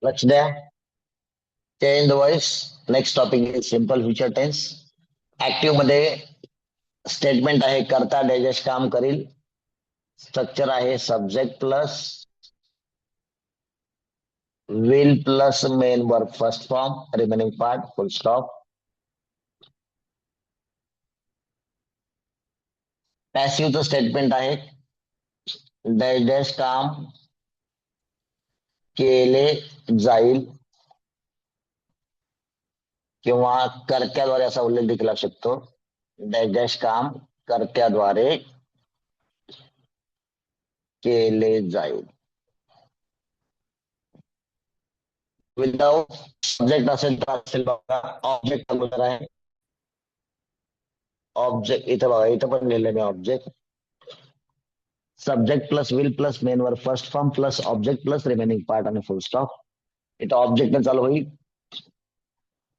लक्ष द्या. Change the voice. Next topic is simple future tense. Active मध्ये statement आहे करता डायजेस्ट काम करील. स्ट्रक्चर आहे subject plus will plus main verb first form remaining part full stop. पॅसिव्हचं स्टेटमेंट आहे डायजेस्ट काम केले जाईल किंवा कर्त्याद्वारे असा उल्लेख देखील असू शकतो. डायजेस्ट काम कर्त्याद्वारे केले जाईल. विदाउट सब्जेक्ट असेल तर असेल बघा ऑब्जेक्ट अगोदर आहे. ऑब्जेक्ट इथं बघा इथं पण लिहिलं मी object. Subject plus will plus main verb first form plus object plus remaining part आणि फुल स्टॉप. इथं ऑब्जेक्ट चालू होईल.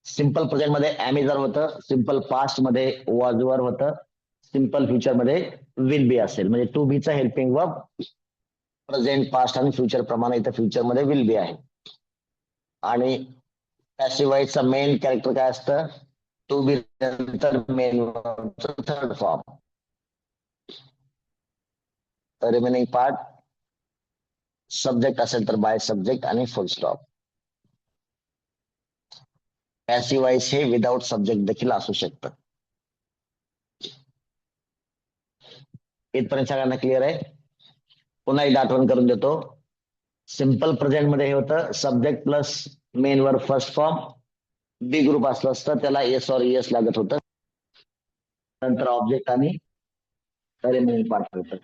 सिंपल प्रेझेंट मध्ये ॲमिझर होतं. सिंपल पास्ट मध्ये वॉजवर होतं. सिंपल फ्युचर मध्ये विल बी असेल. म्हणजे टू बीचा हेल्पिंग वर्ब प्रेझेंट पास्ट आणि फ्युचर प्रमाणे इथं फ्युचर मध्ये विल बी आहे. आणि पॅसिव्ह व्हॉइसचा मेन कॅरेक्टर काय असतं टू बी नंतर main third form. Remaining part subject असेल तर बाय सब्जेक्ट आणि फुल स्टॉप. पॅसिव्ह व्हॉइस हे विदाउट सब्जेक्ट देखील असू शकतं. इथपर्यंत सगळ्यांना क्लिअर आहे. पुन्हा एकदा आठवण करून देतो. सिंपल प्रेझेंट मध्ये हे होतं subject plus main verb first form. B group असलं असतं त्याला एस और एस लागत होतं. नंतर ऑब्जेक्ट आणि रिमेनिंग पार्ट होतं.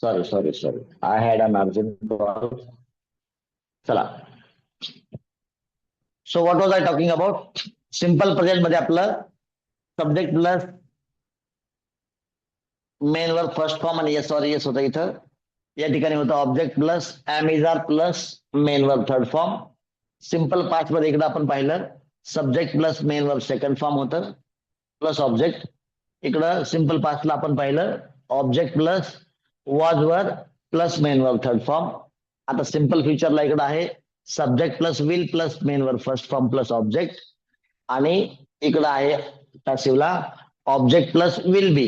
Sorry I had an urgent call. चला. So what was I talking about. Simple present मध्ये आपलं subject plus main verb first form आणि एस और एस होतं. इथं या ठिकाणी होतं object plus am is are plus main verb third form. Simple past मध्ये इकडे आपण पाहिलं subject plus main verb second form होतं प्लस ऑब्जेक्ट. इकडं सिंपल पास्टला आपण पाहिलं object plus was were plus main verb third form. आता सिंपल फ्युचरला इकडं आहे subject plus will plus main verb first form plus object. आणि इकडं आहे पॅसिव्हला object plus will be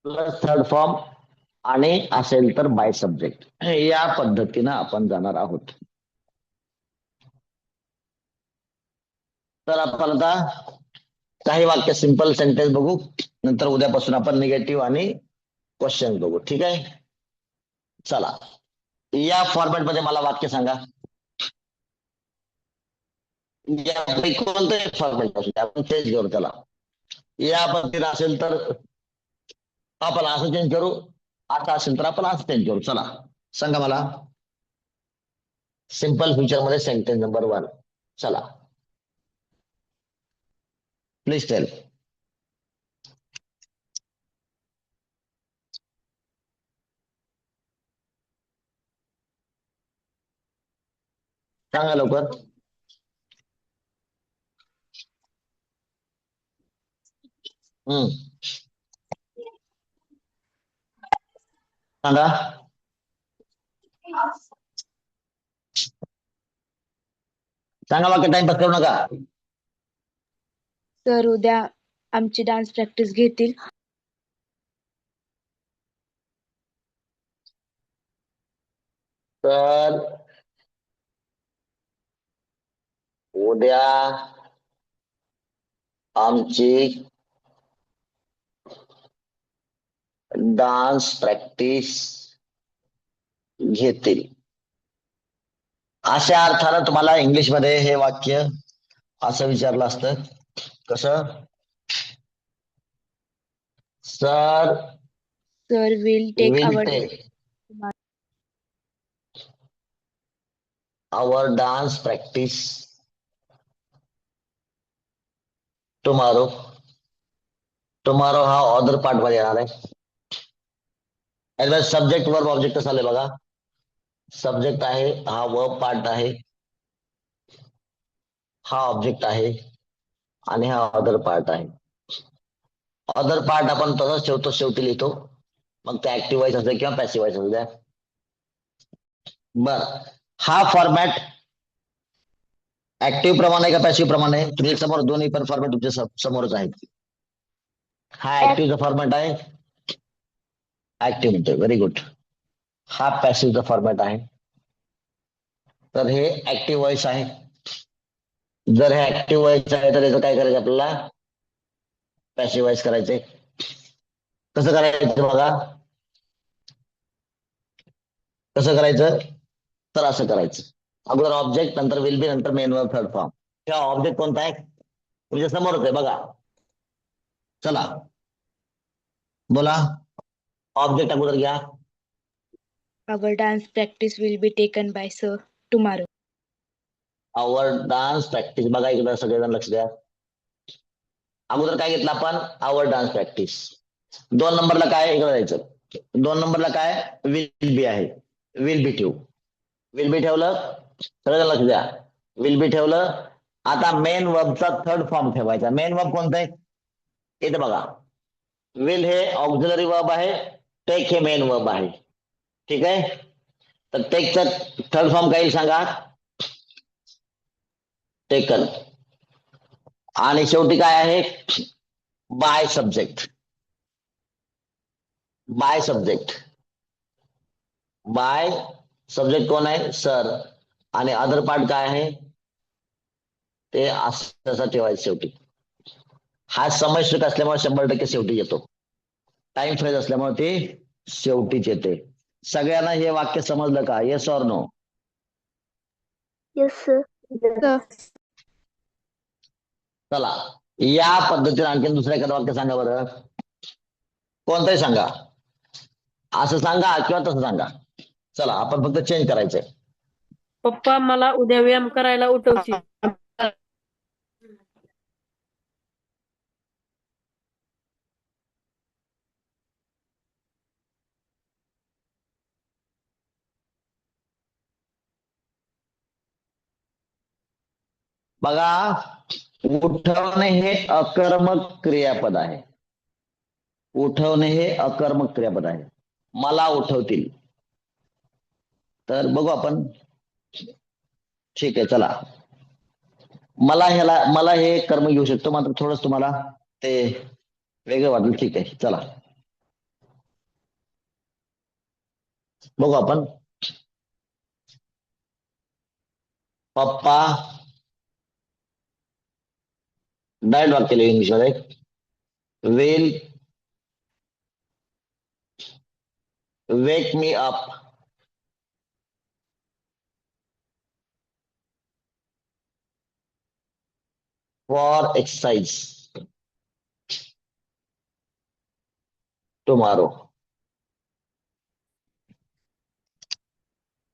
plus third form आणि असेल तर बाय सब्जेक्ट. या पद्धतीनं आपण जाणार आहोत. तर आपण आता काही वाक्य सिंपल सेंटेन्स बघू. नंतर उद्यापासून आपण निगेटिव्ह आणि क्वेश्चन बघू. ठीक आहे. चला या फॉर्मॅट मध्ये मला वाक्य सांगा. यापैकी कोणतं एक फॉर्मॅट असू द्या आपण चेंज करू त्याला. या पद्धतीने असेल तर आपण असं चेंज करू. आता असेल तर आपण असं चेंज करू. चला सांगा मला. सिंपल फ्युचर मध्ये सेंटेन्स नंबर 1. चला प्लीज टेल. सांगा लवकर. हम्म सांगा. सांगा वाक्य, टाइमपास करू नका. सर उद्या आमची डान्स प्रॅक्टिस घेतील. तर उद्या आमची डान्स प्रॅक्टिस घेतील. अशा अर्थानं तुम्हाला इंग्लिश मध्ये हे वाक्य असं विचारलं असतं. कसं? Sir sir will take will our take our dance practice tomorrow. Tomorrow हा ऑदर पार्ट मध्ये येणार आहे. सब्जेक्ट वर्ब ऑब्जेक्ट कसं आलंय बघा. सब्जेक्ट आहे, हा वर्ब पार्ट आहे, हा ऑब्जेक्ट आहे आणि हा अदर पार्ट आहे. अदर पार्ट आपण तसंच ठेवतो, शेवटी लिहितो. मग ते ऍक्टिव्ह व्हायचं असेल किंवा पॅसिव्ह व्हायचं असू द्या. बर, हा फॉर्मॅट ऍक्टिव्ह प्रमाणे का पॅसिव्ह प्रमाणे? तुमच्या समोर दोन्ही पण फॉर्मॅट तुमच्या समोरच आहेत. हा ऍक्टिव्हचा फॉर्मॅट आहे. ऍक्टिव्ह म्हणतोय, व्हेरी गुड. हा पॅसिव्हचा फॉर्मॅट आहे. तर हे ऍक्टिव्ह व्हॉइस आहे. जर हे ऍक्टिव्ह व्हॉइस आहे तर याचं काय करायचं आपल्याला? पॅसिव्ह व्हॉइस करायचे. कसं करायचं बघा. कसं करायचं? तर असं करायचं. अगोदर ऑब्जेक्ट, नंतर विल बी, नंतर मेन वर्ब, थर्ड फॉर्म. हा ऑब्जेक्ट कोणता आहे? तुमच्या समोरच आहे बघा. चला बोला. ऑब्जेक्ट अगोदर घ्या. Our dance practice will be taken by sir tomorrow. Our dance practice, बघा इकडे सगळेजण लक्ष द्या. अगोदर काय घेतलं आपण? आवर डान्स प्रॅक्टिस. 2 नंबरला काय? इकडे जायचं. 2 नंबरला काय? विल बी आहे. विल बी ठेवू. विल बी ठेवलं, सगळेजण लक्ष द्या. विल बी ठेवलं. आता मेन वर्बचा थर्ड फॉर्म ठेवायचा. मेन वर्ब कोणता आहे? इथे बघा. विल हे ऑक्झिलरी वर्ब आहे, टेक हे मेन वर्ब आहे. ठीक आहे. तर टेकचा थर्ड फॉर्म काय सांगा? टेकन. आणि शेवटी काय आहे? By subject. By subject. By subject कोण आहे? सर. आणि अदर पार्ट काय आहे? ते असं ठेवायचं शेवटी. हा समय सूचक असल्यामुळे 100% शेवटी येतो. टाइम फ्रेज असल्यामुळे ते शेवटीच येते. सगळ्यांना हे वाक्य समजलं का? Yes or no? Yes sir. चला, या पद्धतीने आणखी दुसरं एखादं वाक्य सांगा बरं. कोणतंही सांगा. असं सांगा किंवा तसं सांगा. चला, आपण फक्त चेंज करायचंय. पप्पा मला उद्या व्यायाम करायला उठवशील? बघा, उठवणे हे अकर्मक क्रियापद आहे. उठवणे हे अकर्मक क्रियापद आहे. मला उठवतील. तर बघू आपण. ठीक आहे, चला. मला हे कर्म घेऊ शकतो, मात्र थोडंच तुम्हाला ते वेगळं वाटेल. ठीक आहे, चला बघू आपण. पप्पा, डायरेक्ट वाक्य लिहू इंग्लिश मध्ये. Will wake me up for exercise tomorrow.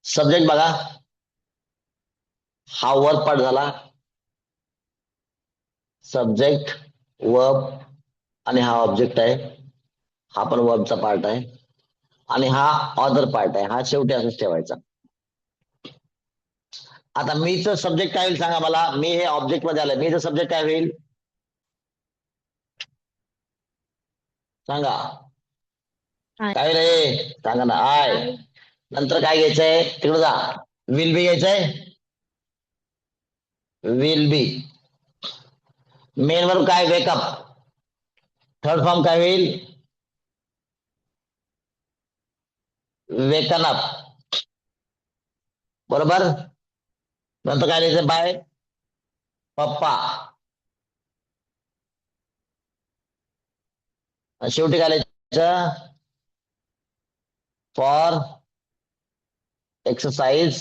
Subject बघा, हा वर्ब पार्ट झाला. सब्जेक्ट, वर्ब आणि हा ऑब्जेक्ट आहे. हा पण वर्बचा पार्ट आहे. आणि हा ऑदर पार्ट आहे. हा शेवटी असंच ठेवायचा. आता मीच सब्जेक्ट काय होईल सांगा मला. मी हे ऑब्जेक्ट मध्ये आलं, मीच सब्जेक्ट काय होईल? सांगा I काय रे, सांगा ना. आय नंतर काय घ्यायचंय, तिकडे जा. विल बी घ्यायचंय, विल बी. मेन वर्ब काय, वेकअप. थर्ड फॉर्म काय होईल, वेकन अप. बरोबर. नंतर काय लिहायचं, बाय पप्पा. आणि शेवटी काय लिहायचं, फॉर एक्सरसाइज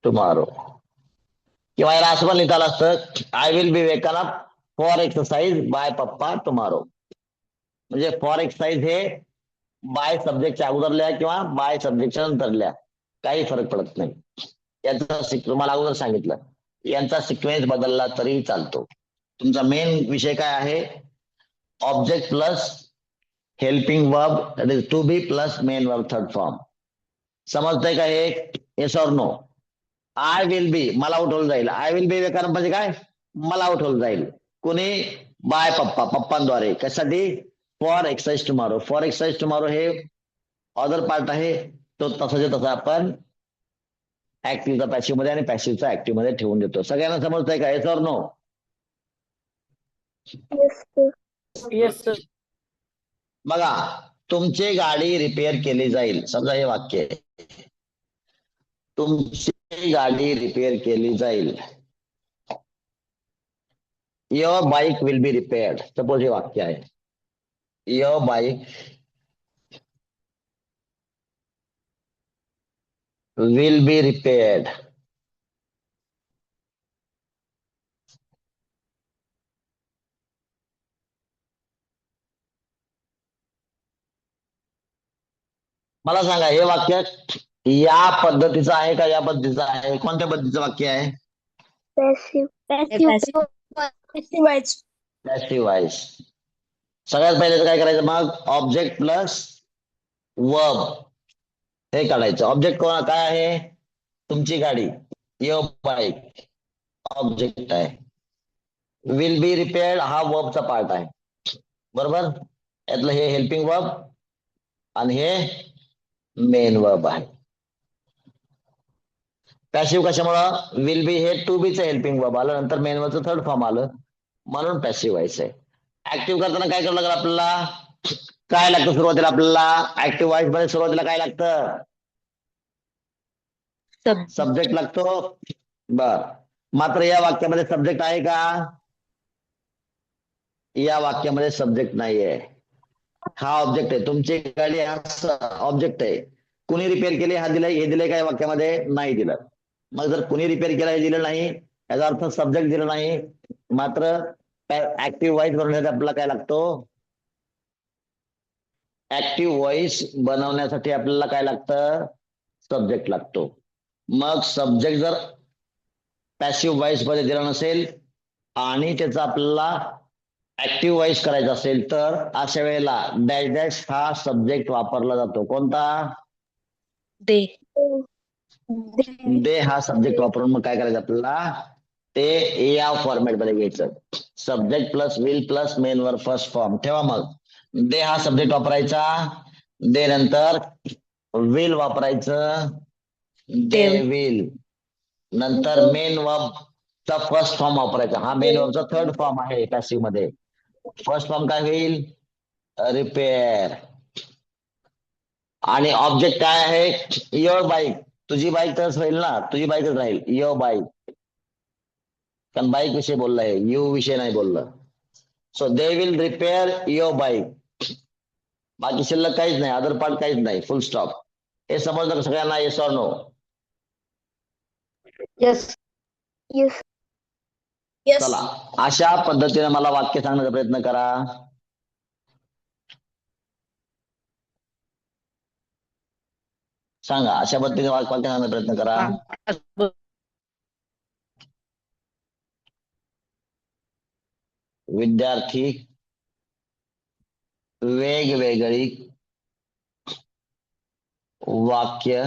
टुमॉरो. किंवा याला असं पण लिहिता आलं असतं, I will be waken up for exercise by पप्पा टुमॉरो. म्हणजे फॉर एक्सरसाइज हे बाय सब्जेक्टच्या अगोदर लिहा किंवा बाय सब्जेक्टच्या नंतर लिहा, काही फरक पडत नाही. याचा तुम्हाला अगोदर सांगितलं, यांचा सिक्वेन्स बदलला तरी चालतो. तुमचा मेन विषय काय आहे, object plus helping verb, that is to be plus main verb third form. समजतंय का हे, yes or no. I will be, मला उठवलं जाईल. I will be waken up म्हणजे काय, मला उठवलं जाईल. कोणी, बाय पप्पा, पप्पांद्वारे. कशासाठी, for exercise tomorrow. For exercise tomorrow हे ऑदर पार्ट आहे, तो तसाच्या तसा आपण ऍक्टिव्हचा पॅसिव्ह मध्ये आणि पॅसिव्हचा ऍक्टिव्ह मध्ये ठेवून देतो. सगळ्यांना समजतंय का, yes or no. Yes sir. बघा, तुमची गाडी रिपेअर केली जाईल, समजा हे वाक्य आहे, तुमची गाडी रिपेअर केली जाईल. Your bike will be repaired, suppose हे वाक्य आहे, your bike will be repaired. मला सांगा, हे वाक्य या पद्धतीचं आहे का या पद्धतीचं आहे, कोणत्या पद्धतीचं वाक्य आहे, पॅसिव्ह व्हॉइस. सगळ्यात पहिले तर काय करायचं, मग ऑब्जेक्ट प्लस वर्ब हे काढायचं. ऑब्जेक्ट कोण काय आहे, तुमची गाडी, युअर बाईक ऑब्जेक्ट आहे. विल बी रिपेअर्ड हा वर्बचा पार्ट आहे, बरोबर. यातलं हे हेल्पिंग वर्ब आणि हे मेन वर्ब आहे. पॅसिव्ह कशामुळं, विल बी हे टू बीचं हेल्पिंग वर्ब आलं, नंतर मेन वर्बचं थर्ड फॉर्म आलं, म्हणून पॅसिव्ह व्हायचं आहे. ऍक्टिव्ह करताना काय करावं लागेल आपल्याला, काय लागतं सुरुवातीला आपल्याला, ऍक्टिव्ह व्हॉइस मध्ये सुरुवातीला काय लागतं, सब्जेक्ट लागतो. बर, मात्र या वाक्यामध्ये सब्जेक्ट आहे का, या वाक्यामध्ये सब्जेक्ट नाहीये. हा ऑब्जेक्ट आहे, तुमची गाडी हा ऑब्जेक्ट आहे. कुणी रिपेअर केले हा दिलाय, हे दिलंय काय वाक्यामध्ये, नाही दिलं. मग जर कुणी रिपेअर केलं हे दिलं नाही, याचा अर्थ सब्जेक्ट दिलं नाही, मात्र ऍक्टिव्ह व्हॉइस बनवण्यासाठी आपल्याला काय लागतो, ऍक्टिव्ह व्हॉइस बनवण्यासाठी आपल्याला काय लागतं, सब्जेक्ट लागतो. मग सब्जेक्ट जर पॅसिव्ह व्हॉइस मध्ये दिला नसेल आणि त्याचा आपल्याला ऍक्टिव्ह व्हॉइस करायचा असेल, तर अशा वेळेला डॅश डॅश हा सब्जेक्ट वापरला जातो. कोणता, they दे हा सब्जेक्ट वापरून मग काय करायचं आपल्याला, ते या फॉर्मॅट मध्ये घ्यायचं, subject plus will plus main verb first form ठेवा. मग दे हा सब्जेक्ट वापरायचा, दे नंतर विल वापरायचं, दे will. विल, नंतर मेन वर्बचा फर्स्ट फॉर्म वापरायचा. हा मेन वर्बचा थर्ड फॉर्म आहे पॅसिव्ह मध्ये. फर्स्ट फॉर्म काय होईल, रिपेअर. आणि ऑब्जेक्ट काय आहे, युअर बाईक, तुझी बाईक तरच राहील ना, तुझी बाईकच राहील, युअर बाईक, कारण बाईक विषयी बोललं आहे, यू विषय नाही बोललं. So they will repair your bike. बाकी शिल्लक काहीच नाही, अदर पार्ट काहीच नाही, फुल स्टॉप. हे समजलं का सगळ्यांना, येस ऑर नो. येस. चला, अशा पद्धतीने मला वाक्य सांगण्याचा प्रयत्न करा. सांगा, अशा पद्धतीने वाक्य सांगण्याचा प्रयत्न करा. विद्यार्थी वेगवेगळी वाक्य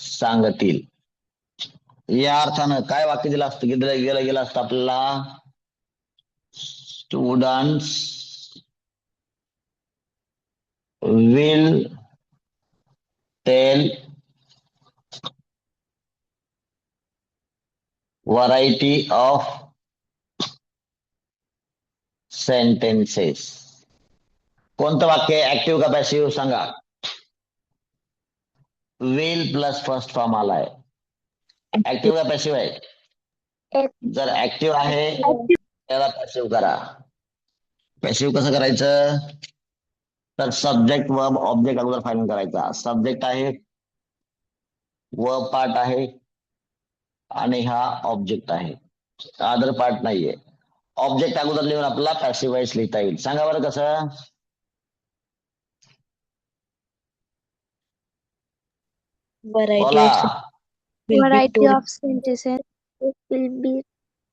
सांगतील. या अर्थानं काय वाक्य दिलं असतं, गेलं गेलं असतं आपल्याला, students will tell variety of sentences. कोणतं वाक्य ऍक्टिव्ह का पॅसिव्ह सांगा. विल प्लस फर्स्ट फॉर्म आलाय. ऍक्टिव्ह का पॅसिव्ह आहे. जर ऍक्टिव्ह आहे त्याला पॅसिव्ह करा. पॅसिव्ह कसं करायचं तर सब्जेक्ट वर्ब ऑब्जेक्ट अगोदर फाईन करायचा. सब्जेक्ट आहे वर्ब पार्ट आहे आणि हा ऑब्जेक्ट आहे. अदर पार्ट नाहीये. ऑब्जेक्ट अगोदर लिहून आपला पॅसिव्ह व्हॉइस लिहिता येईल. सांगा बरं कसं. Variety बोला. will be Variety told. of sentences will be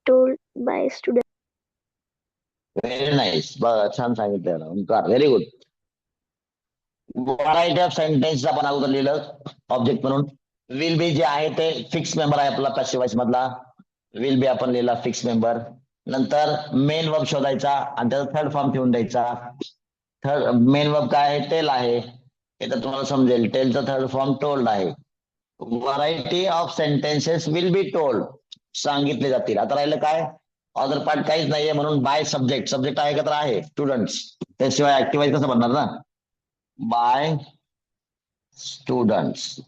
told by students. Very nice. बघा छान सांगितलं Omkar. Very good. Variety of sentence आपण अगोदर लिहिलं ऑब्जेक्ट म्हणून. विल बी जे आहे ते फिक्स मेंबर आहे आपला पॅसिव्ह व्हॉइस मधला. विल बी आपण लिहिला फिक्स मेंबर. नंतर मेन वर्ब शोधायचा आणि त्याचा थर्ड फॉर्म ठेवून द्यायचा. थर्ड मेन वर्ब काय आहे टेल आहे. हे तर तुम्हाला समजेल. टेलचा थर्ड फॉर्म टोल्ड आहे. Variety of sentences will be told सांगितले जातील. आता राहिलं काय अदर पार्ट काहीच नाहीये म्हणून बाय सब्जेक्ट. सब्जेक्ट आहे का तर आहे स्टुडंट्स. त्याशिवाय ऍक्टिव्हाइज कसं बनणार ना. By students.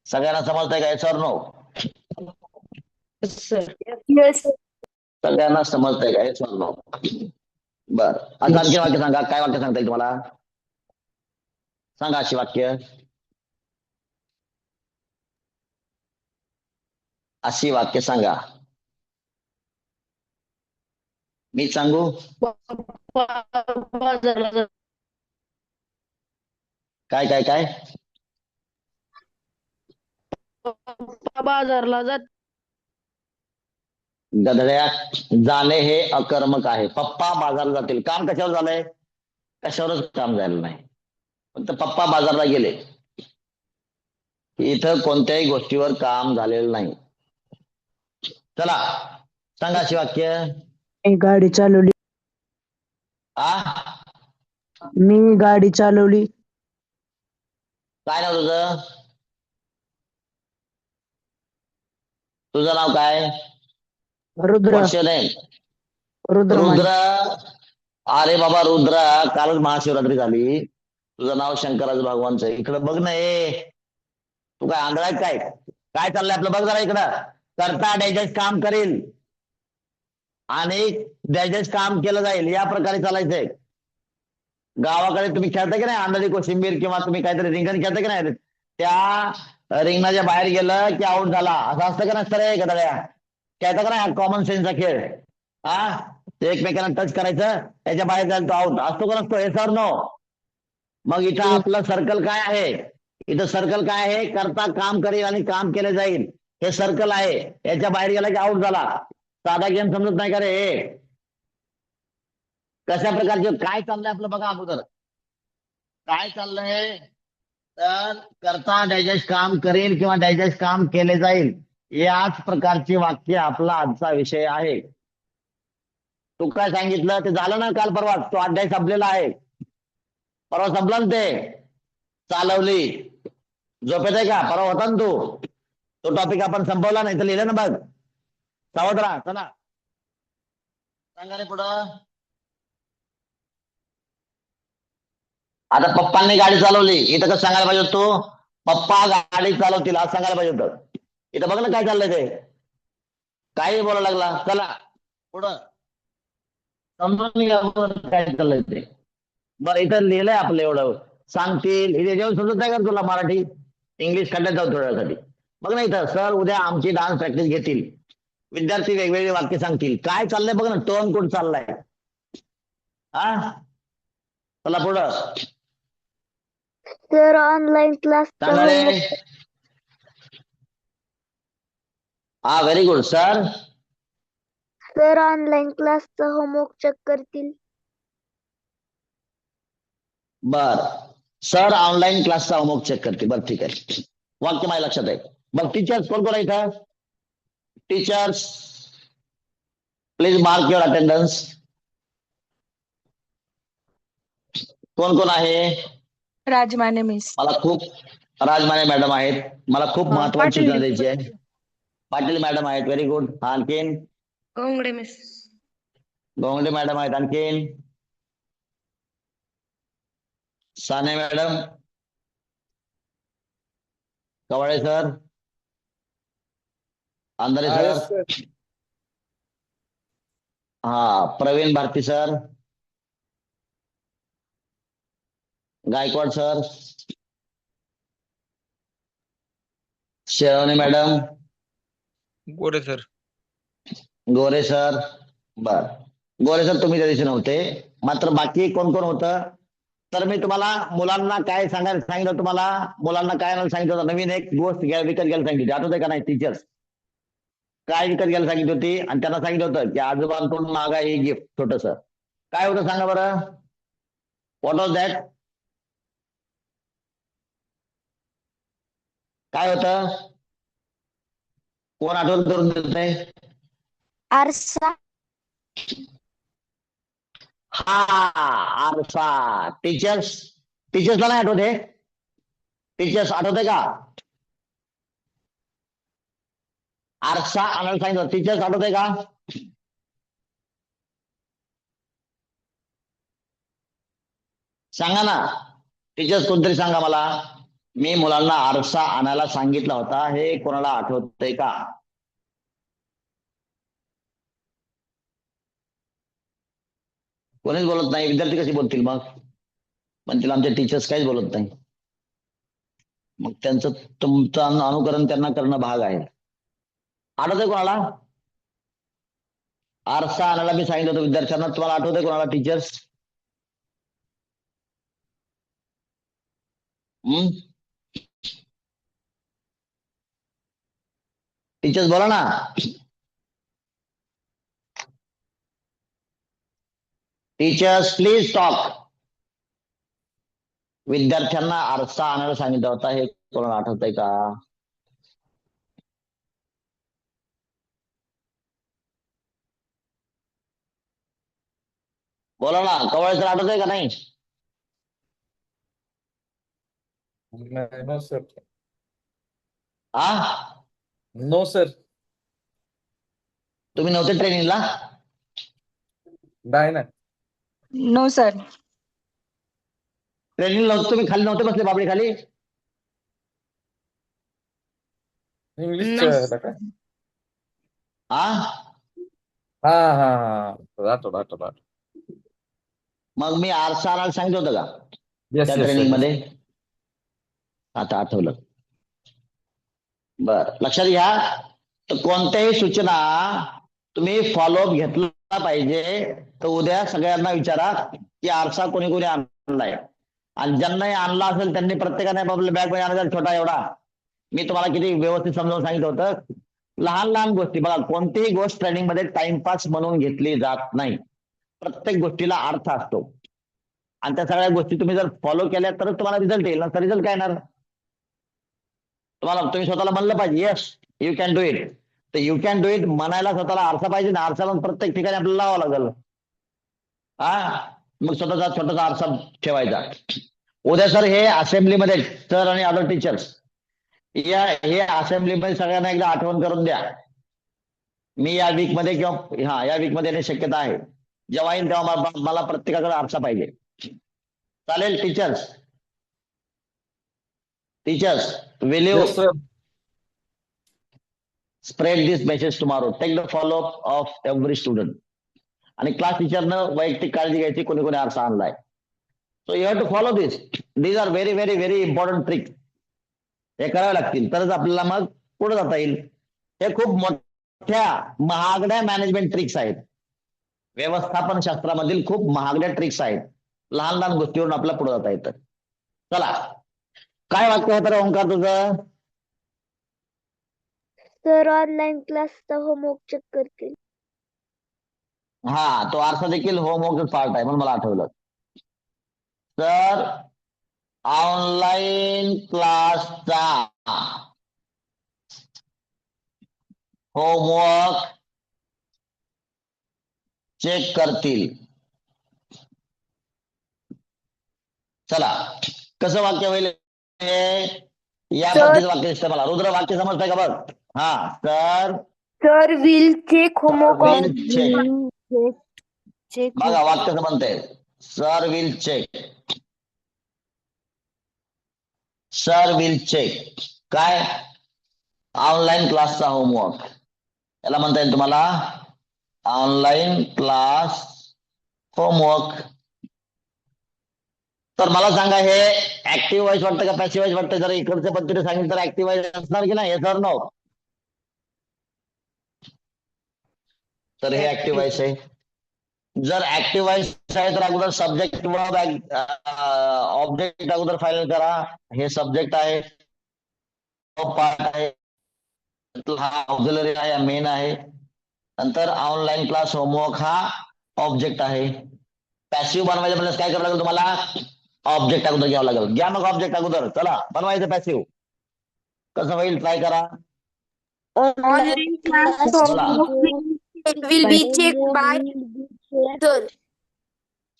सगळ्यांना समजतंय का सर नो. Yes. सगळ्यांना समजतंय का सर नो. बर आता आणखी वाक्य सांगा. काय वाक्य सांगता येईल तुम्हाला सांगा अशी वाक्य. अशी वाक्य सांगा. मी सांगू. बाजारला जात. काय काय काय बाजारला जात. गधड्या जाणे हे अकर्मक आहे. पप्पा बाजारला जातील. काम कशावर झालंय कशावरच काम झालं नाही. फक्त पप्पा बाजारला गेले. इथं कोणत्याही गोष्टीवर काम झालेलं नाही. चला सांगा अशी वाक्य. मी गाडी चालवली. आ मी गाडी चालवली. काय नाव तुझं. तुझं नाव काय. रुद्र. क्वेश्चन आहे रुद्र रुद्र. अरे बाबा रुद्र कालच महाशिवरात्री झाली. तुझं नाव शंकराज भगवानचं. इकडं बघ ना. तू काय आंधळा काय काय चाललंय आपलं बघ जरा इकडं. करता डायजेस्ट काम करेल आणि डायजेस्ट काम केलं जाईल या प्रकारे चालायचंय. गावाकडे तुम्ही खेळता की नाही आंधळी कोशिंबीर किंवा तुम्ही काहीतरी रिंगण खेळता की नाही. त्या रिंगणाच्या बाहेर गेलं की आउट झाला असं असतं का नसतं रे गदड्या. खेळता का नाही कॉमन सेन्सचा खेळ. ते एकमेकांना टच करायचं त्याच्या बाहेर जायला तो आउट असतो का नसतो. हे सर नो. मग इथं आपलं सर्कल काय आहे. इथं सर्कल काय आहे करता काम करेल आणि काम केलं जाईल हे सर्कल आहे. याच्या बाहेर गेला की आउट झाला. साधा गेम समजत नाही का रे. कशा प्रकारचे काय चाललंय आपलं बघा अगोदर. काय चाललंय तर करता डायजेस्ट काम करेल किंवा डायजेस्ट काम केले जाईल याच प्रकारचे वाक्य आपला आजचा विषय आहे. तू काय सांगितलं ते झालं ना काल परवा. तो अध्याय संपलेला आहे. परवा संपला ना ते. चालवली झोपेत आहे का परवा होता ना तू. तो टॉपिक आपण संपवला नाही तर लिहिलं ना बघ. सावध राहा. चला सांगा रे पुढं. आता पप्पांनी गाडी चालवली इथं कसं सांगायला पाहिजे तू. पप्पा गाडी चालवतील असं सांगायला पाहिजे होतं. इथं बघ ना काय चाललंय ते. काही बोलायला लागला. चला पुढं समजून घ्या काय चाललंय ते. बरं इथं लिहिलंय आपलं एवढं सांगतील. इथे जेवण समजत नाही का तुला मराठी इंग्लिश खड्ड्यात जाऊ थोड्यासाठी. बघ ना इथं सर उद्या आमची डान्स प्रॅक्टिस घेतील. विद्यार्थी वेगवेगळे वाक्य सांगतील. काय चाललंय बघ ना टोन कुठं चाललाय. चला पुढं. Sir, online class सांगा रे. Very good sir. Sir online क्लासचा होमवर्क चेक करतील. बर सर ऑनलाईन क्लासचा होमवर्क चेक करते. बरं ठीक आहे. वाक्य माझ्या लक्षात आहे. बरं टीचर्स कोण कोण आहे इथं. Teachers please mark your attendance. कोण कोण आहे? राजमाने मिस. मला खूप राजमाने मॅडम आहेत. मला खूप महत्वाची सूचना द्यायची आहे. पाटील मॅडम आहेत. Very good. आणखीन गोंगडे मिस. गोंगडे मॅडम आहेत. आणखीन Sane madam, Kawale sir, Andhare sir, हा Praveen Bharati sir, Gaikwad sir, Shelwane madam, Gore sir. Gore sir. बर, गोरे सर तुम्ही त्या दिवशी नव्हते, मात्र बाकी कोण कोण होतं? तर मी तुम्हाला मुलांना काय सांगायला सांगितलं, तुम्हाला मुलांना काय आणायला सांगितलं होतं? नवीन एक गोष्ट विकत घ्यायला सांगितली, आठवतंय का नाही? टीचर्स काय विकत घ्यायला सांगितली होती? आणि त्यांना सांगितलं होतं की आजोबांकडून मागा हे गिफ्ट छोटस. काय होतं सांगा बरं? What was that? काय होतं? कोण आठवण करून देत नाही? आरसा. हा, आरसा. टीचर्स, टीचर्सला नाही आठवते? टीचर्स आठवते का? आरसा आणायला सांगितलं, टीचर्स आठवते का? सांगा ना टीचर्स, कोणतरी सांगा मला. मी मुलांना आरसा आणायला सांगितला होता, हे कोणाला आठवतंय का? कोणीच बोलत नाही. विद्यार्थी कसे बोलतील मग? म्हणतील आमचे टीचर्स काहीच बोलत नाही. मग त्यांचं तुमचं अनुकरण त्यांना करणं भाग आहे. आठवतंय कोणाला? आरसा आणायला मी सांगितलं होतं विद्यार्थ्यांना, तुम्हाला आठवतंय कोणाला टीचर्स? टीचर्स बोला ना. Teachers please talk. विद्यार्थ्यांना आरसा आणायला सांगितलं होता, हे कोणाला आठवतंय का? बोला ना, कवळे सर आठवतंय का नाही? No sir. हा, नो सर. तुम्ही नव्हते ट्रेनिंगला? नाही ना. No sir. ट्रेनिंगला नव्हतं, तुम्ही खाली नव्हते बसले बाबडी खाली? इंग्लिश काय? हा, हा हा हा, आठवलं. मग मी आरसा आणायला सांगितलं होतं का येस त्या येस ट्रेनिंग मध्ये? आता आठवलं. बर, लक्षात घ्या. तर कोणत्याही सूचना तुम्ही फॉलोअप घेतला पाहिजे. तर उद्या सगळ्यांना विचारा की आरसा कोणी कोणी आणलाय, आणि ज्यांनाही आणला असेल त्यांनी प्रत्येकाने आपल्या बॅग मध्ये आणायचा छोटा एवढा. मी तुम्हाला किती व्यवस्थित समजावून सांगितलं होतं. लहान लहान गोष्टी बघा, कोणतीही गोष्ट ट्रेनिंग मध्ये टाइमपास म्हणून घेतली जात नाही. प्रत्येक गोष्टीला अर्थ असतो, आणि त्या सगळ्या गोष्टी तुम्ही जर फॉलो केल्या तरच तुम्हाला रिझल्ट येईल. नंतर रिझल्ट काय येणार? तुम्ही स्वतःला म्हणलं पाहिजे yes you can do it. तर यू कॅन डू इट म्हणायला स्वतःला आरसा पाहिजे ना. आरसा मग प्रत्येक ठिकाणी आपल्याला लावावं लागेल. हा, मग स्वतःचा छोटासा आरसा ठेवायचा. उद्या सर हे असेंब्लीमध्ये सर आणि अदर टीचर्स हे असेंब्लीमध्ये सगळ्यांना एकदा आठवण करून द्या. मी या वीक मध्ये किंवा या वीक मध्ये येण्याची शक्यता आहे. जेव्हा येईल तेव्हा मला प्रत्येकाकडे आरसा पाहिजे. चालेल teachers? Teachers, will you yes sir. spread this message tomorrow? Take the follow up of every student. आणि क्लास टीचरनं वैयक्तिक काळजी घ्यायची, कोणी कोणी आरसा आणलाय. So you have to follow this. These are very very very important tricks. हे करावे लागतील तरच आपल्याला मग पुढे जाता येईल. हे खूप मोठ्या महागड्या मॅनेजमेंट ट्रिक्स आहेत. व्यवस्थापन शास्त्रामधील खूप महागड्या ट्रिक्स आहेत. लहान लहान गोष्टीवरून आपल्याला पुढे जाता येतं. चला, काय वाक्य होतं रे ओंकार तुझं? सर ऑनलाईन क्लासचा होमवर्क चेक करतील. हा, तो आरसा देखील होमवर्क पार्ट आहे म्हणून मला आठवलं. तर ऑनलाईन क्लासचा होमवर्क चेक करतील. चला कसं वाक्य होईल हे? या Sir. पद्धतीचं वाक्य दिसतं मला. रुद्र वाक्य समजतंय का बघ. हा तर Sir will check homework of will check बघा वाक्य समजतंय. Sir will check. Sir will check काय? ऑनलाईन क्लासचा होमवर्क. याला म्हणता येईल तुम्हाला ऑनलाईन क्लास होमवर्क. तर मला सांगा हे ऍक्टिव्ह व्हॉइस वाटतं का पॅसिव्ह व्हॉइस वाटतं? जर इकडच्या पद्धतीने सांगितलं तर ऍक्टिव्ह व्हॉइस असणार की नाही? Sir no. तर हे ऍक्टिव्ह व्हॉइस आहे. जर ऍक्टिव्ह व्हॉइस आहे तर अगोदर सब्जेक्ट ऑब्जेक्ट अगोदर फायनल करा. हे सब्जेक्ट आहे, पार्ट आहे, हा ऑक्झिलरी आहे, मेन आहे. नंतर ऑनलाईन क्लास होमवर्क हा ऑब्जेक्ट आहे. पॅसिव्ह बनवायचं म्हणजे काय करावं लागेल तुम्हाला? ऑब्जेक्ट अगोदर घ्यावं लागेल. घ्या मग ऑब्जेक्ट अगोदर. चला बनवायचं पॅसिव्ह. कसं होईल ट्राय करा. online class homework will be checked by sir.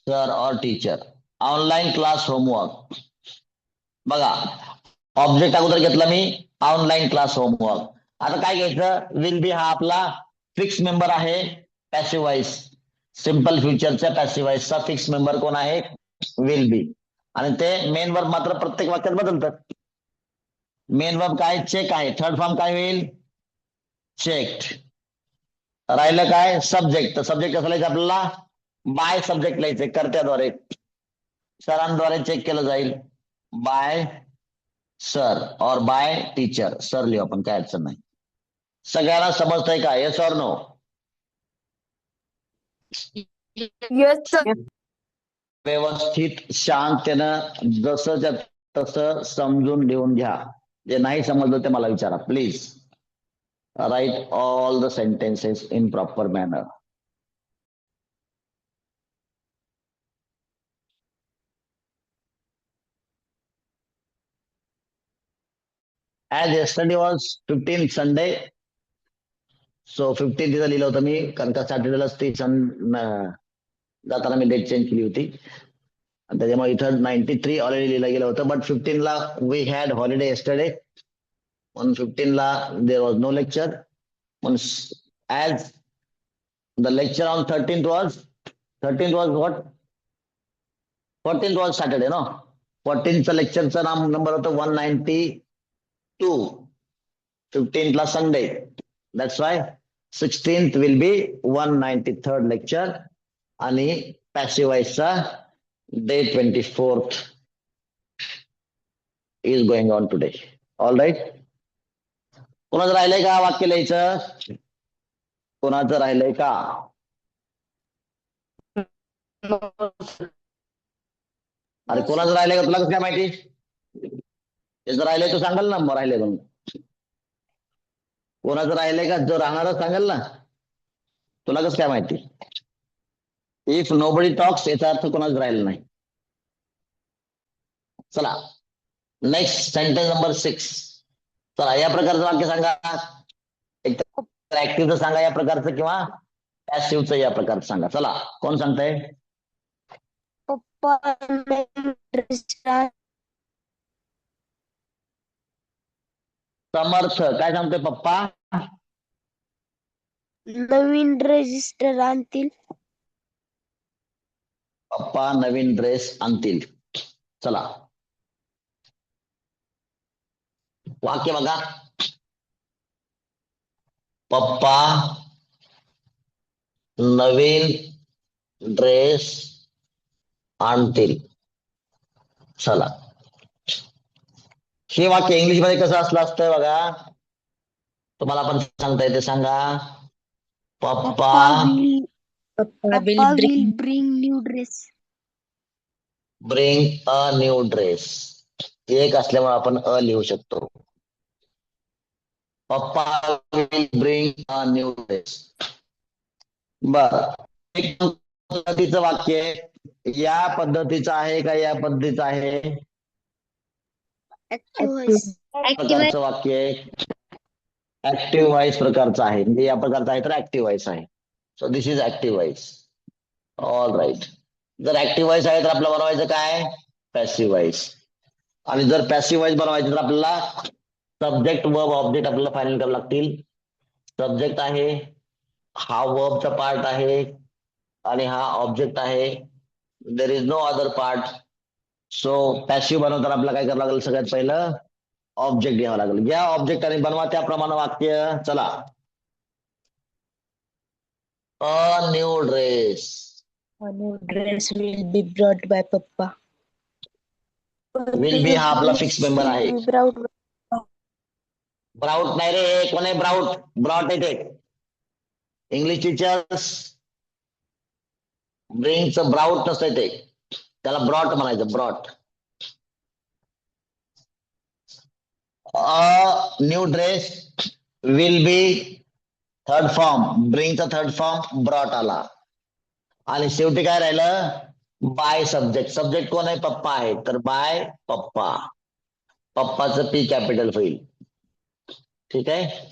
Sir और टीचर. Online class homework. बघा ऑब्जेक्ट अगोदर घेतला मी, ऑनलाईन क्लास होमवर्क. आता काय घ्यायचं? विल बी हा आपला फिक्स मेंबर आहे पॅसिव्ह व्हॉइस. सिंपल फ्युचरच्या पॅसिव्ह व्हॉइसचा फिक्स मेंबर कोण आहे? Will be. आणि ते मेन वर्ब मात्र प्रत्येक वाक्यात बदलतात. मेन वर्ब काय? चेक आहे. थर्ड फॉर्म काय होईल? चेक्ड. राहिलं काय? सब्जेक्ट. तर सब्जेक्ट कसं लिहायचं आपल्याला? बाय सब्जेक्ट लिहायचे, कर्त्याद्वारे. सरांद्वारे चेक केलं जाईल. बाय सर और बाय टीचर. सर लिहू आपण, काय अडचण नाही. सगळ्यांना समजतंय का? येस और नो? Yes sir. व्यवस्थित शांततेनं जसं तसं समजून लिहून घ्या. जे नाही समजलं ते मला विचारा please. Write all the sentences in proper manner. As yesterday was 15th Sunday, so 15th इथं लिहिलं होतं मी, कारण का सॅटर्डेलाच ती जाताना मी डेट चेंज केली होती आणि त्याच्यामुळे इथं 93 ऑलरेडी लिहिलं गेलं होतं. बट 15ला we had holiday yesterday. On 15ला there was no lecture. As the lecture on 13th was what? 14th was Saturday, no? 14th लेक्चरचं नंबर होतं 192. 15th ला Sunday. That's why 16th will be 193rd lecture. आणि passive व्हॉइसचा day 24th is going on today. All right. कोणाचं राहिलंय का वाक्य लिहायचं? कोणाचं राहिलंय का? अरे कोणाचं राहिलंय का? तुला कसं काय माहिती? त्याचं राहिलंय तो सांगाल ना, मग राहिलंय म्हणून. कोणाचं राहिलंय का? जो राहणारच सांगाल ना. तुला कसं काय माहिती? इफ नोबडी टॉक्स याचा अर्थ कोणाच राहिलं नाही. चला नेक्स्ट सेंटेन्स नंबर 6. चला या प्रकारचं वाक्य सांगा. एक तर ऍक्टिव्हचं सांगा या प्रकारचं, किंवा पॅसिव्हचं या प्रकारचं सांगा. चला कोण सांगताय? Papa समर्थ काय सांगतोय? पप्पा नवीन रजिस्टर आणतील. पप्पा नवीन ड्रेस आणतील. चला वाक्य बघा. पप्पा नवीन ड्रेस आणतील. चला हे वाक्य इंग्लिश मध्ये कसं असलं असतं बघा. तुम्हाला पण सांगता येते, सांगा. पप्पा Papa will Papa bring will bring new dress. Bring a new dress. एक असल्यामुळे आपण अ लिहू शकतो. पप्पा will bring a new dress. बर एक पद्धतीचं वाक्य या पद्धतीचं आहे का या पद्धतीचं आहे? Active voice. प्रकारचं वाक्य ऍक्टिव्ह व्हॉइस प्रकारचं आहे. म्हणजे या प्रकारचं आहे तर ऍक्टिव्ह व्हॉइस आहे. So this is active voice. All right. जर ऍक्टिव्ह व्हॉइस आहे तर आपलं बनवायचं काय? Passive voice. आणि जर पॅसिव्ह वाईज बनवायचं तर आपल्याला सब्जेक्ट वर्ब ऑब्जेक्ट आपल्याला फायनल करावे लागतील. सब्जेक्ट आहे, हा वर्बचा पार्ट आहे आणि हा ऑब्जेक्ट आहे. There is no other part. So passive बनवताना आपल्याला काय करावं लागेल, सगळ्यात पहिलं ऑब्जेक्ट घ्यावं लागेल. घ्या ऑब्जेक्ट आणि बनवा त्याप्रमाणे वाक्य. चला. अ new dress. A new dress will be brought by Papa. Will be हा आपला फिक्स मेंबर आहे. Brought ब्राउट नाही रे, कोण आहे ब्राउट? ब्रॉट आहे ते. इंग्लिश टीचर्स ब्रिंगचं ब्राउट नसतंय ते, त्याला ब्रॉट म्हणायचं, brought. A new dress will be third form, ब्रिंगचा थर्ड फॉर्म ब्रॉट आला. आणि शेवटी काय राहिलं, बाय सब्जेक्ट. सब्जेक्ट कोण आहे? पप्पा आहे, तर बाय पप्पा. पप्पाचं पी कॅपिटल होईल. ठीक आहे.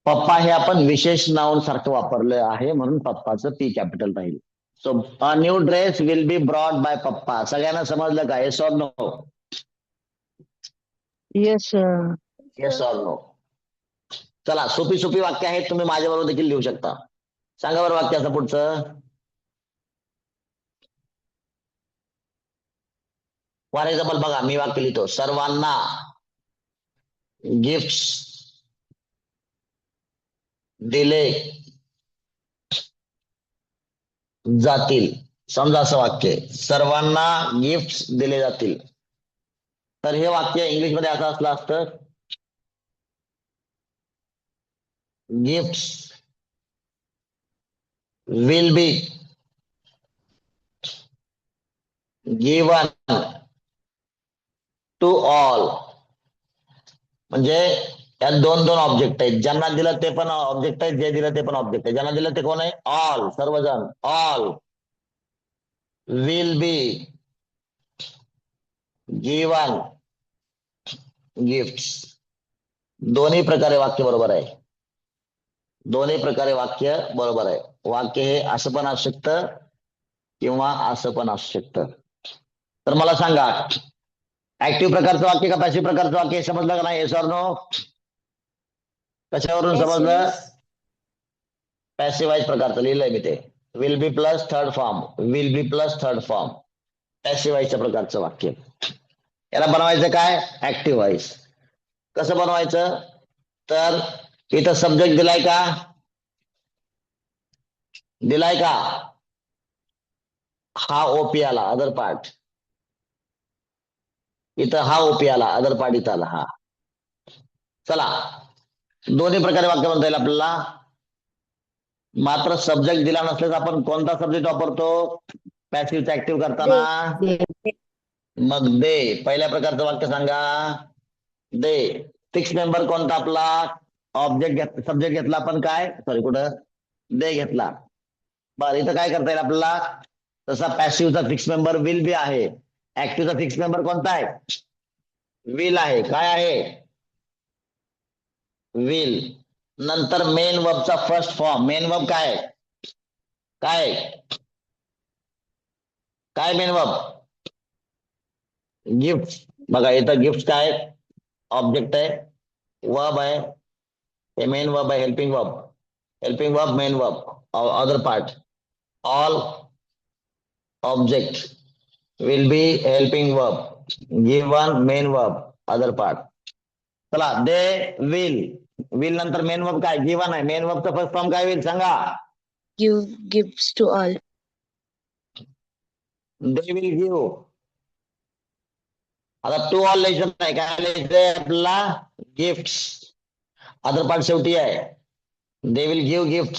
पप्पा हे आपण विशेष नाउन सारखं वापरलं आहे म्हणून पप्पाचं पी कॅपिटल राहील. So a new dress will be brought by papa. सगळ्यांना समजलं का? Yes or no? Yes yes or no? चला, सोपी सोपी वाक्य आहेत, तुम्ही माझ्याबरोबर देखील लिहू शकता. सांगा बरं वाक्याचं पुढचं. फॉर एक्झाम्पल बघा, मी वाक्य लिहितो, सर्वांना गिफ्ट दिले जातील. समजा असं वाक्य आहे, सर्वांना गिफ्ट दिले जातील. तर हे वाक्य इंग्लिश मध्ये असं असलं असतं, gift will be given to all. म्हणजे यात दोन दोन ऑब्जेक्ट आहेत. ज्यांना दिलं ते पण ऑब्जेक्ट आहे, जे दिलं ते पण ऑब्जेक्ट आहे. ज्यांना दिलं ते कोण आहे? ऑल, सर्वजण. All will be given gift. दोन्ही प्रकारे वाक्य बरोबर आहे. दोन्ही प्रकारे वाक्य बरोबर आहे. वाक्य हे असं पण असू शकतं किंवा असं पण असू शकतं. तर मला सांगा, ऍक्टिव्ह प्रकारचं वाक्य का पॅसिव्ह प्रकारचं वाक्य हे समजलं का नाही? Yes or no? कशावरून समजलं? पॅसिव्ह वाईज प्रकारचं लिहिलंय मी ते. Will be plus third form, will be plus third form, passive वाईजच्या प्रकारचं वाक्य. याला बनवायचं काय? Active voice. कसं बनवायचं? तर इथं सब्जेक्ट दिलाय का? दिलाय का? हा ओपी आला, अदर पार्ट. इथं हा ओपी आला, अदर पार्ट इथं आला. हा. चला, दोन्ही प्रकारे वाक्य म्हणता येईल आपल्याला. मात्र सब्जेक्ट दिला नसल्यास आपण कोणता सब्जेक्ट वापरतो पॅसिव्ह ऍक्टिव्ह करताना? मग दे. पहिल्या प्रकारचं वाक्य सांगा, दे. फिक्स मेंबर कोणता आपला? ऑब्जेक्ट सब्जेक्ट घेतला आपण, काय सॉरी कुठं दे घेतला. बरं, इथं काय करता येईल आपल्याला? तसा पॅसिव्हचा फिक्स मेंबर विल बी आहे. ऍक्टिव्हचा फिक्स मेंबर कोणता आहे? विल आहे. काय आहे? विल. नंतर मेन वर्बचा फर्स्ट फॉर्म. मेन वर्ब काय? काय काय मेन वर्ब? गिफ्ट. बघा इथं गिफ्ट काय? ऑब्जेक्ट आहे, वर्ब आहे, हे मेन वर्ब आहे, helping verb. Helping verb, main verb, other part. All object will be helping verb, given main verb, other part. चला, दे विल. विल नंतर मेन वर्ब काय? गिवन आहे. मेन वर्बचा फर्स्ट फॉर्म काय होईल सांगा? Give gifts to all. They will give. आता to all लिहायचं नाही, काय लिहायचंय आपल्याला? गिफ्ट. अदर पार्ट शेवटी आहे. दे विल गिव्ह गिफ्ट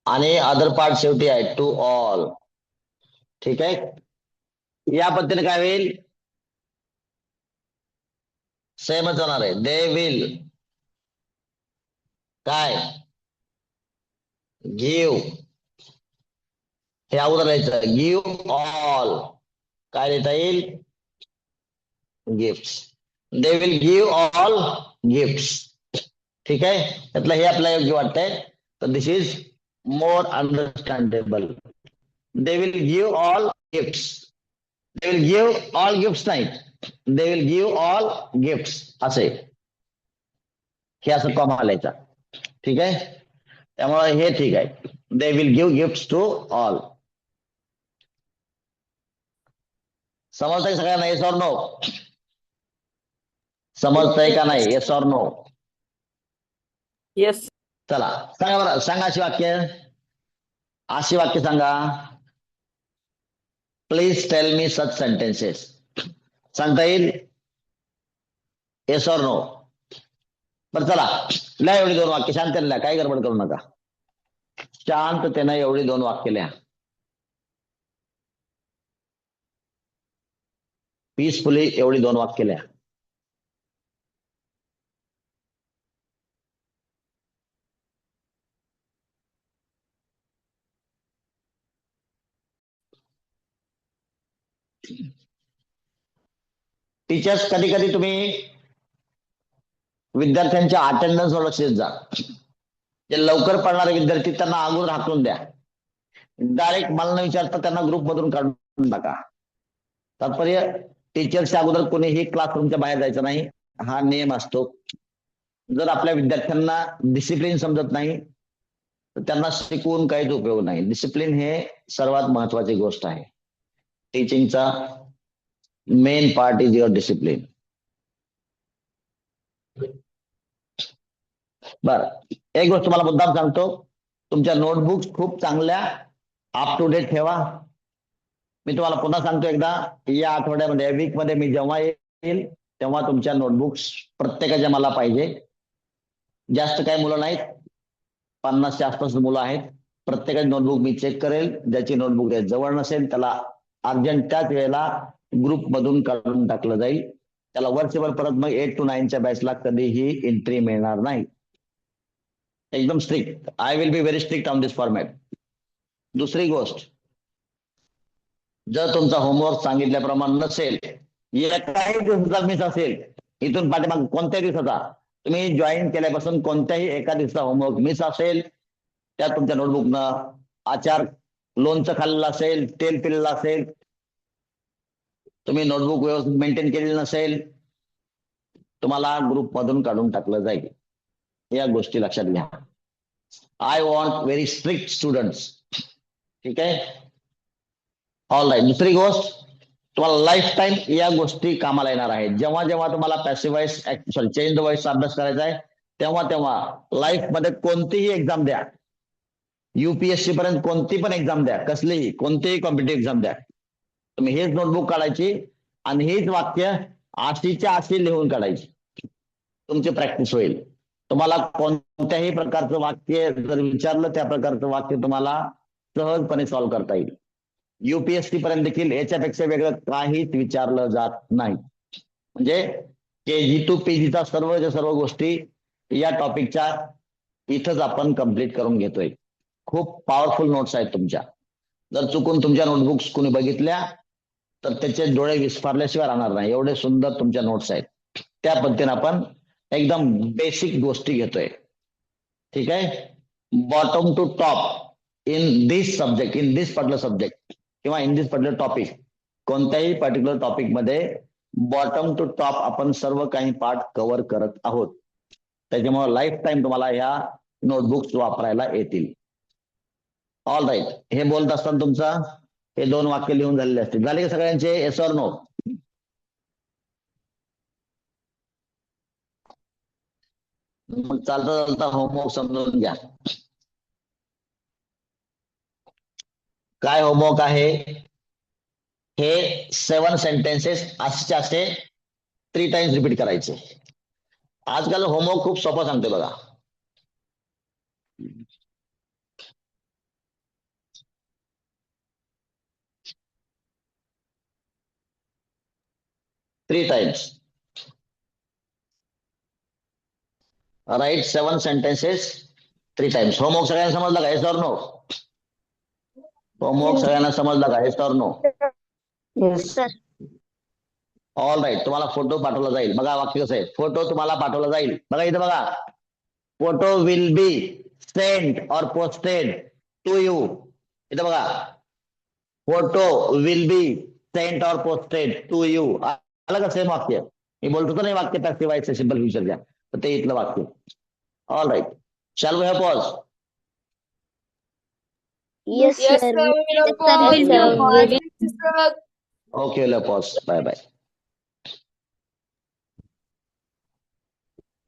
आणि अदर पार्ट शेवटी आहे, टू ऑल. ठीक आहे. या पद्धतीने काय होईल? सेमच होणार आहे. दे विल काय? गिव्ह. हे अगोदर लिहायचं, गिव्ह ऑल. काय लिहिता येईल? Gift. They will give all gift. ठीक आहे. त्यातलं हे आपल्याला योग्य वाटतंय, तर this is more understandable. They will give all gift. They will give all gifts नाही, they will give all gifts असे, हे असं कॉमा लिहायचा. ठीक आहे, त्यामुळे हे ठीक आहे. They will give gifts to all. समजतंय सगळ्यांना? Yes or no? समजतंय का नाही? Yes or no? येस. चला सांगा बरं, सांगा अशी वाक्य सांगा. Please tell me such sentences. सांगता येईल? Yes or no? बरं चला लिहा एवढी 2 वाक्य शांततेने लिहा, काही गडबड करू नका. शांततेनं एवढी 2 वाक्य लिहा. पीसफुली एवढी 2 वाक्य लिहा. टीचर्स कधी कधी तुम्ही विद्यार्थ्यांच्या अटेंडन्सवर लक्ष देत जा. जे लवकर पडणारे विद्यार्थी त्यांना अगोदर हाकलून द्या. डायरेक्ट मला न विचारता त्यांना ग्रुप मधून काढून टाका. तात्पर्य टीचर्सच्या अगोदर कोणीही क्लासरूमच्या बाहेर जायचं नाही, हा नियम असतो. जर आपल्या विद्यार्थ्यांना डिसिप्लिन समजत नाही तर त्यांना शिकवून काहीच उपयोग नाही. डिसिप्लिन हे सर्वात महत्वाची गोष्ट आहे. टीचिंगचा main part is your discipline. बर, एक गोष्ट तुम्हाला मुद्दाम सांगतो, तुमच्या नोटबुक्स खूप चांगल्या अप टू डेट ठेवा. मी तुम्हाला पुन्हा सांगतो एकदा, या आठवड्यामध्ये वीक मध्ये मी जेव्हा येईल तेव्हा तुमच्या नोटबुक्स प्रत्येकाच्या मला पाहिजे. जास्त काही मुलं नाहीत, 50च्या आसपास मुलं आहेत. प्रत्येकाची नोटबुक मी चेक करेल. ज्याची नोटबुक जवळ नसेल त्याला अर्जंट त्याच वेळेला ग्रुप मधून काढून टाकलं जाईल. त्याला वर्षभर परत मग 8 to 9च्या बॅचला कधीही एंट्री मिळणार नाही. एकदम strict. I will be very strict on this format. दुसरी गोष्ट, जर तुमचा होमवर्क सांगितल्याप्रमाणे नसेल, एकाही दिवसाचा मिस असेल, इथून पाठीमाग कोणत्याही दिवसाचा, तुम्ही जॉईन केल्यापासून कोणत्याही एका दिवसाचा होमवर्क मिस असेल, त्यात तुमच्या नोटबुकनं आचार लोणचं खाल्लेलं असेल, तेल पिलेलं असेल, तुम्ही नोटबुक व्यवस्थित मेंटेन केलेली नसेल, तुम्हाला ग्रुप मधून काढून टाकलं जाईल. या गोष्टी लक्षात घ्या. I want very strict students. ठीक आहे, ऑल राईट. दुसरी गोष्ट, तुम्हाला लाईफ टाईम या गोष्टी कामाला येणार आहेत. जेव्हा जेव्हा तुम्हाला पॅसिव्ह व्हॉइस चेंज द व्हॉइसचा अभ्यास करायचा आहे, तेव्हा तेव्हा लाईफ मध्ये कोणतीही एक्झाम द्या, UPSC पर्यंत कोणती पण एक्झाम द्या, कसलीही कोणतीही कॉम्पिटेटिव्ह एक्झाम द्या, तुम्ही हेच नोटबुक काढायची आणि हेच वाक्य 80च्या 80 लिहून काढायची. तुमची प्रॅक्टिस होईल. तुम्हाला कोणत्याही प्रकारचं वाक्य जर विचारलं, त्या प्रकारचं वाक्य तुम्हाला सहजपणे सॉल्व्ह करता येईल. UPSC पर्यंत देखील याच्यापेक्षा वेगळं काहीच विचारलं जात नाही. म्हणजे KG to PGचा सर्व गोष्टी या टॉपिकच्या इथंच आपण कम्प्लीट करून घेतोय. खूप पॉवरफुल नोट्स आहेत तुमच्या. जर चुकून तुमच्या नोटबुक्स कोणी बघितल्या तर त्याचे डोळे विस्फारल्याशिवाय राहणार नाही. एवढे सुंदर तुमच्या नोट्स आहेत. त्या पद्धतीने आपण एकदम बेसिक गोष्टी घेतोय. ठीक आहे, bottom to top in this subject, in this particular subject किंवा इन दिस पर्टिक्युलर टॉपिक, कोणत्याही पर्टिक्युलर टॉपिक मध्ये बॉटम टू टॉप आपण सर्व काही पार्ट कव्हर करत आहोत. त्याच्यामुळे लाईफ टाईम तुम्हाला ह्या नोटबुक्स वापरायला येतील. All right. हे बोलत असताना तुमचा हे 2 वाक्य लिहून झालेले असतील. झाले का सगळ्यांचे? Yes or no? मग चालता चालता होमवर्क समजून घ्या. काय होमवर्क आहे? हे 7 सेंटेन्सेस असे 3 टाइम्स रिपीट करायचे. आजकाल होमवर्क खूप सोपं सांगते बघा. Three times write 7 sentences 3 times. Homework सगळ्यांना समजला का? Yes or no? होमवर्क सगळ्यांना समजला का? Yes or no? Yes. Sir. All right. तुम्हाला फोटो पाठवला जाईल. बघा वाक्य कसं आहे. फोटो तुम्हाला पाठवला जाईल. बघा इथं बघा. फोटो विल बी सेंट और पोस्टेड टू यू. इथं बघा. फोटो विल बी सेंट और पोस्टेड टू यू, आलं का सेम वाक्य? मी बोलतो तर नाही वाक्य पॅसिव्ह आहे सिंपल फ्युचरच्या, तर ते इथलं वाक्य. All right, shall we have pause? Yes, Yes, sir. sir. Yes, We'll sir. pause. Will Sir. Okay, pause. Bye bye.